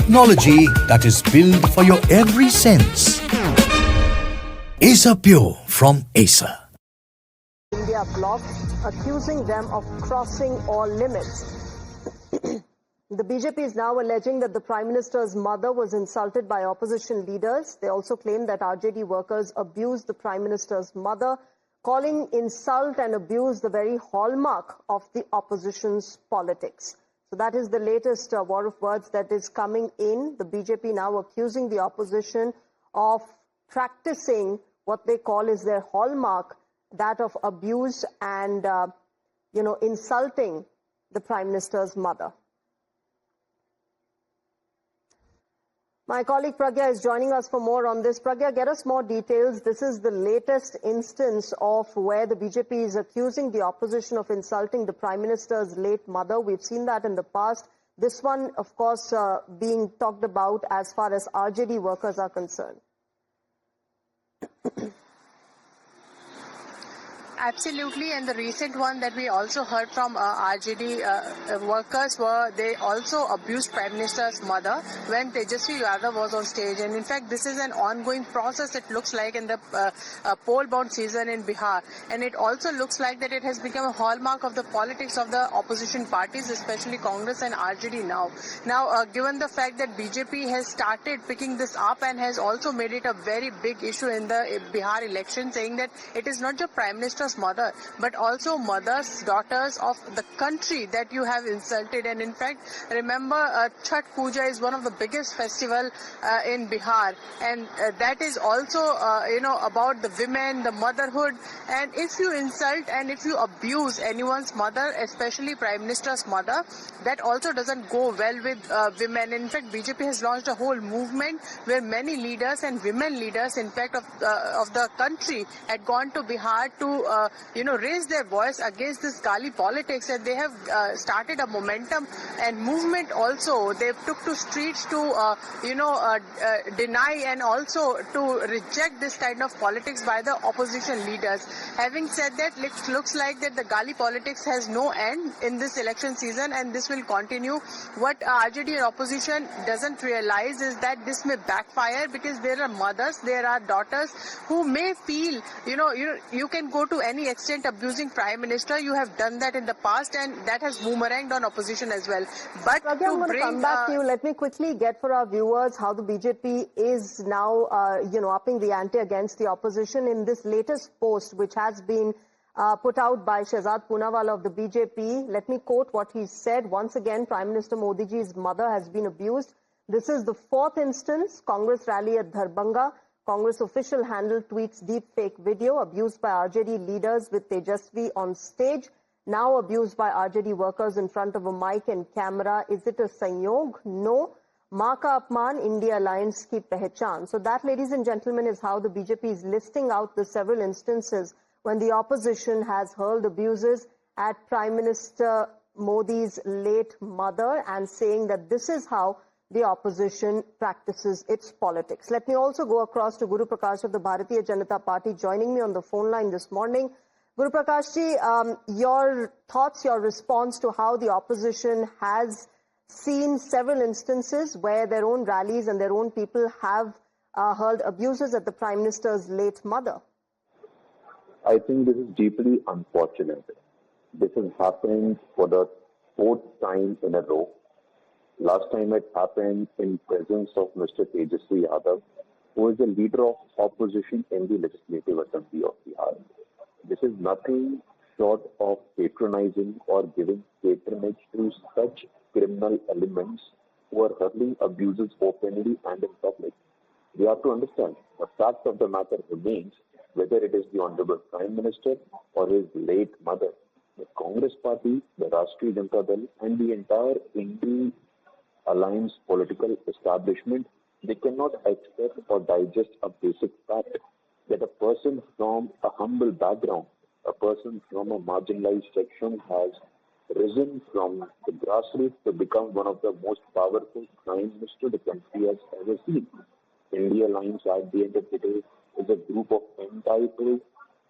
Technology that is built for your every sense. Acer Pure from Acer. India bloc, accusing them of crossing all limits. The BJP is now alleging that the Prime Minister's mother was insulted by opposition leaders. They also claim that RJD workers abused the Prime Minister's mother, calling insult and abuse the very hallmark of the opposition's politics. So that is the latest war of words that is coming in. The BJP now accusing the opposition of practicing what they call is their hallmark, that of abuse and, insulting the Prime Minister's mother. My colleague Pragya is joining us for more on this. Pragya, get us more details. This is the latest instance of where the BJP is accusing the opposition of insulting the Prime Minister's late mother. We've seen that in the past. This one, of course, being talked about as far as RJD workers are concerned. Absolutely, and the recent one that we also heard from RJD workers were they also abused Prime Minister's mother when Tejasvi Yadav was on stage. And in fact, this is an ongoing process, it looks like, in the poll-bound season in Bihar. And it also looks like that it has become a hallmark of the politics of the opposition parties, especially Congress and RJD now. Now, given the fact that BJP has started picking this up and has also made it a very big issue in the Bihar election, saying that it is not just Prime Minister's mother, but also mothers, daughters of the country that you have insulted. And in fact, remember, Chhath Puja is one of the biggest festival in Bihar, and that is also, about the women, the motherhood. And if you insult and if you abuse anyone's mother, especially Prime Minister's mother, that also doesn't go well with women. In fact, BJP has launched a whole movement where many leaders and women leaders, in fact, of the country had gone to Bihar to raise their voice against this Gali politics, and they have started a momentum and movement also. They took to streets to, deny and also to reject this kind of politics by the opposition leaders. Having said that, it looks like that the Gali politics has no end in this election season, and this will continue. What RJD and opposition doesn't realize is that this may backfire, because there are mothers, there are daughters who may feel, you can go to any extent abusing Prime Minister. You have done that in the past, and that has boomeranged on opposition as well. But Pragya, I'm going to come back to you. Let me quickly get for our viewers how the BJP is now, upping the ante against the opposition. In this latest post, which has been put out by Shehzad Poonawalla of the BJP, let me quote what he said. Once again, Prime Minister Modi ji's mother has been abused. This is the fourth instance. Congress rally at Dharbhanga. Congress official handle tweets deep fake video abused by RJD leaders with Tejasvi on stage. Now abused by RJD workers in front of a mic and camera. Is it a sanyog? No. Maa ka apman, India Alliance ki pehchan. So that, ladies and gentlemen, is how the BJP is listing out the several instances when the opposition has hurled abuses at Prime Minister Modi's late mother, and saying that this is how the opposition practices its politics. Let me also go across to Guru Prakash of the Bharatiya Janata Party, joining me on the phone line this morning. Guru Prakash ji, your thoughts, your response to how the opposition has seen several instances where their own rallies and their own people have hurled abuses at the Prime Minister's late mother. I think this is deeply unfortunate. This has happened for the fourth time in a row. Last time it happened in presence of Mr. Tejasvi Yadav, who is the leader of opposition in the Legislative Assembly of Bihar. This is nothing short of patronizing or giving patronage to such criminal elements who are hurling abuses openly and in public. We have to understand, the fact of the matter remains, whether it is the Honorable Prime Minister or his late mother, the Congress Party, the Rashtriya Janata Dal, and the entire Indian Alliance political establishment, they cannot accept or digest a basic fact that a person from a humble background, a person from a marginalized section has risen from the grassroots to become one of the most powerful prime minister the country has ever seen. India Alliance, at the end of the day, is a group of entitled,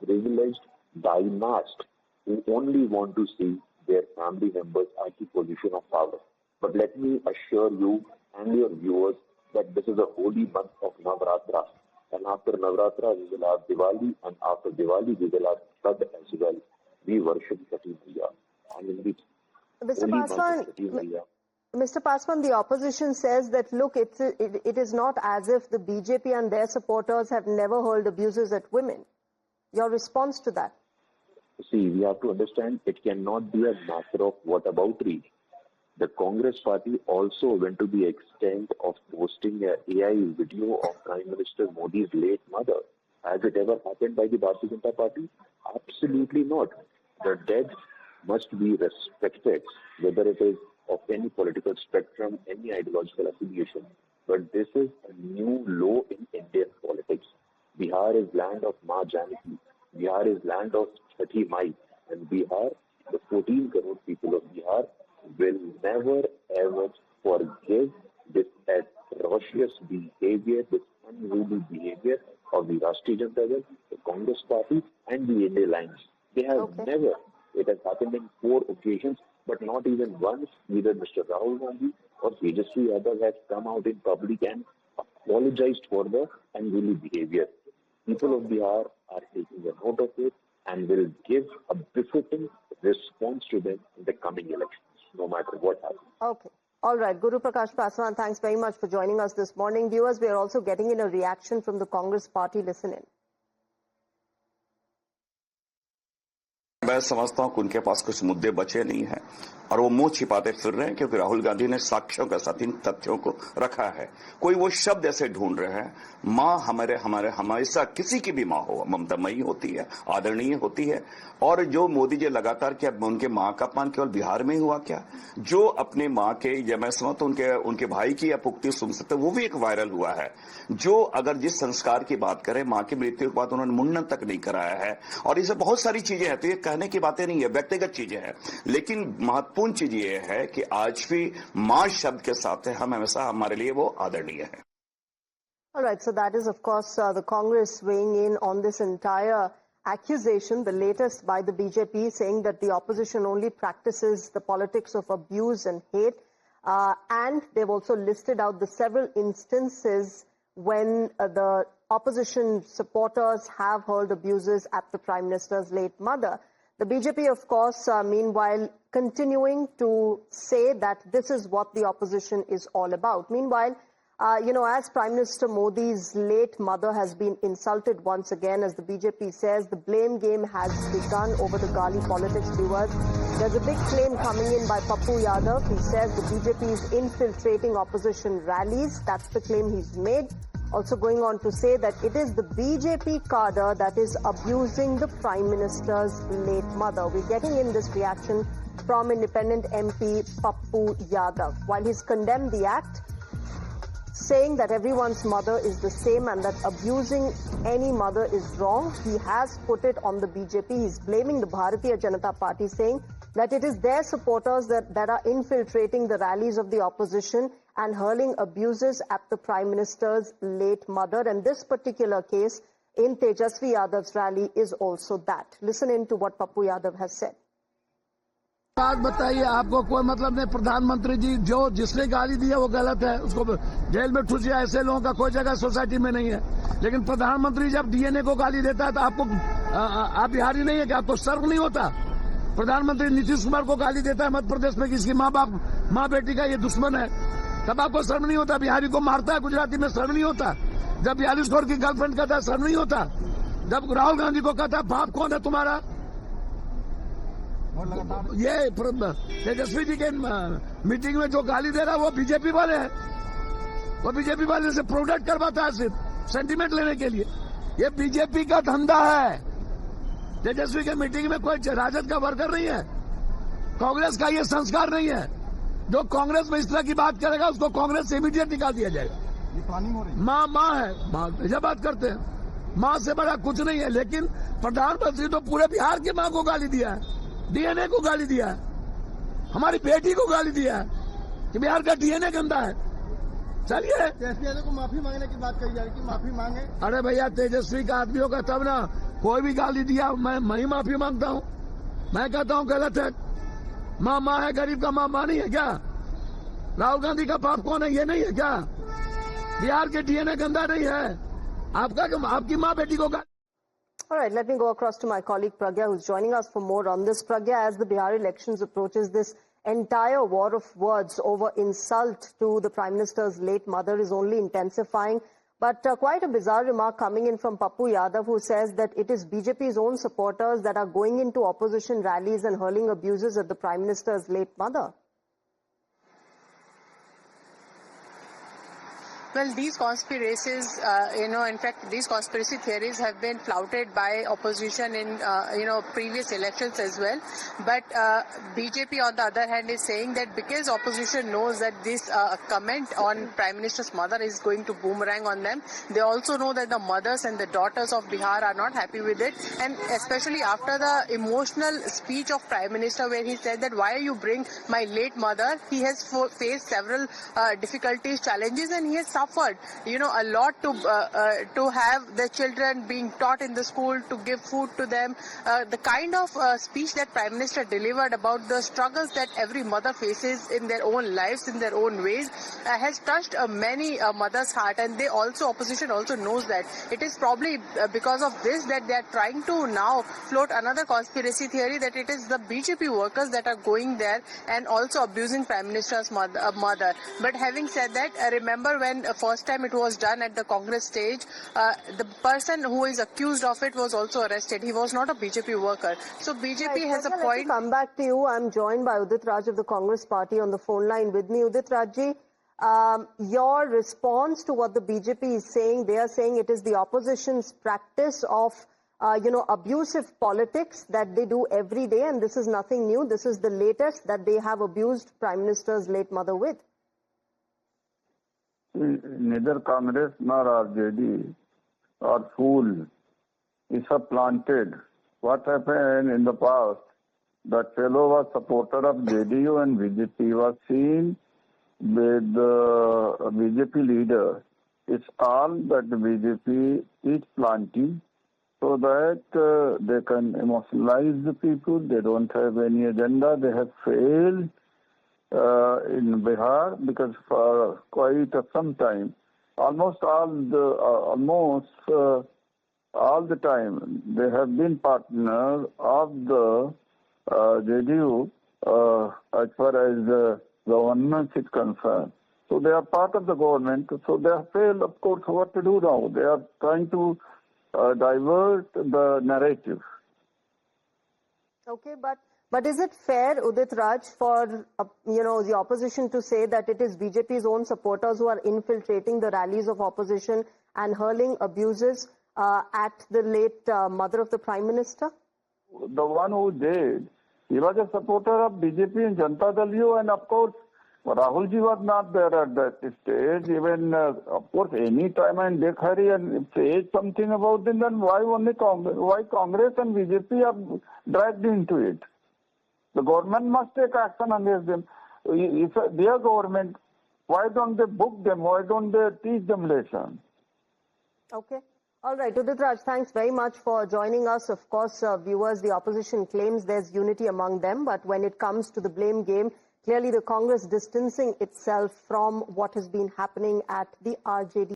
privileged, dynasties who only want to see their family members at the position of power. But let me assure you and your viewers that this is a holy month of Navratra. And after Navratra, we will have Diwali, and after Diwali, we will have Chhath as well. We worship Chhathi Maiya. And in the Mr. holy month of Paswan, Chhathi Maiya, Mr. Paswan, the opposition says that, look, it is not as if the BJP and their supporters have never hurled abuses at women. Your response to that? see, we have to understand it cannot be a matter of whataboutery. The Congress party also went to the extent of posting an AI video of Prime Minister Modi's late mother. Has it ever happened by the Bharatiya Janata Party? Absolutely not. The dead must be respected, whether it is of any political spectrum, any ideological affiliation. But this is a new low in Indian politics. Bihar is land of Ma Janaki. Bihar is land of Chhathi Mai. And Bihar, the 14 crore people of Bihar, will never ever forgive this atrocious behavior, this unruly behavior of the Rashtriya Janata Dal, the Congress Party, and the India Alliance. They have never. It has happened in 4 occasions, but not even once either Mr. Rahul Gandhi or Tejaswi Yadav has come out in public and apologized for the unruly behavior. People of Bihar are taking a note of it and will give a befitting response to them in the coming elections, no matter what happens. Okay. All right. Guru Prakash Paswan, thanks very much for joining us this morning. Viewers, we are also getting in a reaction from the Congress party. Listen in. मैं समझता हूं कि उनके पास कुछ मुद्दे बचे नहीं हैं और वो मुंह छिपाते फिर रहे हैं क्योंकि राहुल गांधी ने साक्ष्यों के साथ इन तथ्यों को रखा है। कोई वो शब्द ऐसे ढूंढ रहे हैं, मां हमेशा किसी की भी मां हो ममतामयी होती है, आदरणीय होती है। और जो मोदी जी लगातार क्या उनके मां का अपमान केवल बिहार में ही हुआ क्या? जो अपने मां के या मैं समझता उनके भाई की अपुक्ति सुन सकते वो भी एक वायरल हुआ है। जो अगर जिस संस्कार की बात करें, मां की मृत्यु के बाद उन्होंने मुंडन तक नहीं कराया है और इसे बहुत सारी चीजें हैं। तो ये कहने की बातें नहीं है, व्यक्तिगत चीजें हैं, लेकिन महत्वपूर्ण चीज ये है कि आज भी मां शब्द के साथ है, हम हमेशा हमारे लिए वो आदरणीय है। All right, so that is, of course, the Congress weighing in on this entire accusation, the latest by the BJP, saying that the opposition only practices the politics of abuse and hate. And they've also listed out the several instances when the opposition supporters have hurled abuses at the Prime Minister's late mother. The BJP, of course, meanwhile, continuing to say that this is what the opposition is all about. Meanwhile, as Prime Minister Modi's late mother has been insulted once again, as the BJP says, the blame game has begun over the Gali politics, viewers. There's a big claim coming in by Pappu Yadav. He says the BJP is infiltrating opposition rallies. That's the claim he's made. Also going on to say that it is the BJP cadre that is abusing the Prime Minister's late mother. We're getting in this reaction from independent MP Pappu Yadav. While he's condemned the act, saying that everyone's mother is the same and that abusing any mother is wrong, he has put it on the BJP. He's blaming the Bharatiya Janata Party, saying that it is their supporters that are infiltrating the rallies of the opposition and hurling abuses at the Prime Minister's late mother. And this particular case in Tejaswi Yadav's rally is also that. Listen in to what Pappu Yadav has said. बात बताइए, आपको कोई मतलब नहीं। प्रधानमंत्री जी जो जिसने गाली दी है वो गलत है, उसको जेल में ठूसिए। ऐसे लोगों का कोई जगह सोसाइटी में नहीं है। लेकिन प्रधानमंत्री जब डीएनए को गाली देता है तो आपको आप बिहारी नहीं है कि आपको शर्म नहीं होता? प्रधानमंत्री नीतीश कुमार को गाली देता है मध्य प्रदेश में, किसकी माँ बेटी का ये दुश्मन है, तब आपको शर्म नहीं होता? बिहारी को मारता है गुजराती में, शर्म नहीं होता? जब 42 करोड़ की गर्लफ्रेंड कहता है, शर्म नहीं होता? जब राहुल गांधी को कहता है बाप कौन है तुम्हारा, ये तेजस्वी जी के मीटिंग में जो गाली दे रहा है वो बीजेपी वाले हैं। वो बीजेपी वाले से प्रोडक्ट करवाता है सिर्फ सेंटीमेंट लेने के लिए। ये बीजेपी का धंधा है। तेजस्वी के मीटिंग में कोई राजद का वर्कर नहीं है, कांग्रेस का ये संस्कार नहीं है। जो कांग्रेस में इस तरह की बात करेगा उसको कांग्रेस से इमीडिएट निकाल दिया जाएगा। ये प्लानिंग हो रही है। माँ है, जब बात करते हैं माँ से बड़ा कुछ नहीं है। लेकिन प्रधानमंत्री तो पूरे बिहार की माँ को गाली दिया है, डीएनए को गाली दिया है, हमारी बेटी को गाली दिया है कि बिहार का डीएनए गंदा है। चलिए तेजस्वी को माफी मांगने की बात कही जा रही है कि माफी मांगे। अरे भैया, तेजस्वी का आदमी होगा तब ना। कोई भी गाली दिया मैं ही माफी मांगता हूँ। मैं कहता हूँ गलत है। माँ है, गरीब का माँ नहीं है क्या? राहुल गांधी का बाप कौन है? ये नहीं है क्या? बिहार के डीएनए गंदा नहीं है? आपकी माँ बेटी को All right, let me go across to my colleague Pragya, who's joining us for more on this. Pragya, as the Bihar elections approaches, this entire war of words over insult to the Prime Minister's late mother is only intensifying. But quite a bizarre remark coming in from Pappu Yadav, who says that it is BJP's own supporters that are going into opposition rallies and hurling abuses at the Prime Minister's late mother. Well, these conspiracies, in fact, these conspiracy theories have been flouted by opposition in, previous elections as well. But BJP, on the other hand, is saying that because opposition knows that this comment on Prime Minister's mother is going to boomerang on them, they also know that the mothers and the daughters of Bihar are not happy with it. And especially after the emotional speech of Prime Minister, where he said that why you bring my late mother, he has faced several difficulties, challenges, and he has suffered, a lot to have the children being taught in the school, to give food to them. The kind of speech that Prime Minister delivered about the struggles that every mother faces in their own lives, in their own ways, has touched many mothers' heart. And opposition also knows that. It is probably because of this that they are trying to now float another conspiracy theory that it is the BJP workers that are going there and also abusing Prime Minister's mother. But having said that, remember when first time it was done at the Congress stage, the person who is accused of it was also arrested. He was not a BJP worker. So BJP has a point. Let me come back to you. I'm joined by Udit Raj of the Congress Party on the phone line with me. Udit Rajji, your response to what the BJP is saying, they are saying it is the opposition's practice of abusive politics that they do every day, and this is nothing new. This is the latest that they have abused Prime Minister's late mother with. Neither Congress nor RJD are fool. It's a planted. What happened in the past, that fellow was supporter of JDU and BJP, was seen with the BJP leader. It's all that the BJP is planting so that they can emotionalize the people. They don't have any agenda. They have failed in Bihar because for quite some time, almost all the time, they have been partner of the JDU as far as the government is concerned. So they are part of the government. So they have failed, of course. What to do now? They are trying to divert the narrative. Okay, but is it fair, Udit Raj, for the opposition to say that it is BJP's own supporters who are infiltrating the rallies of opposition and hurling abuses at the late mother of the Prime Minister? The one who did, he was a supporter of BJP and Janata Dal, and of course, Rahul ji was not there at that stage. Even, of course, any time and Dick Hari and say something about it, then why Congress and BJP are dragged into it? The government must take action against them. If their government, why don't they book them? Why don't they teach them lesson? Okay. All right. Udit Raj, thanks very much for joining us. Of course, viewers, the opposition claims there's unity among them, but when it comes to the blame game, clearly the Congress distancing itself from what has been happening at the RJD.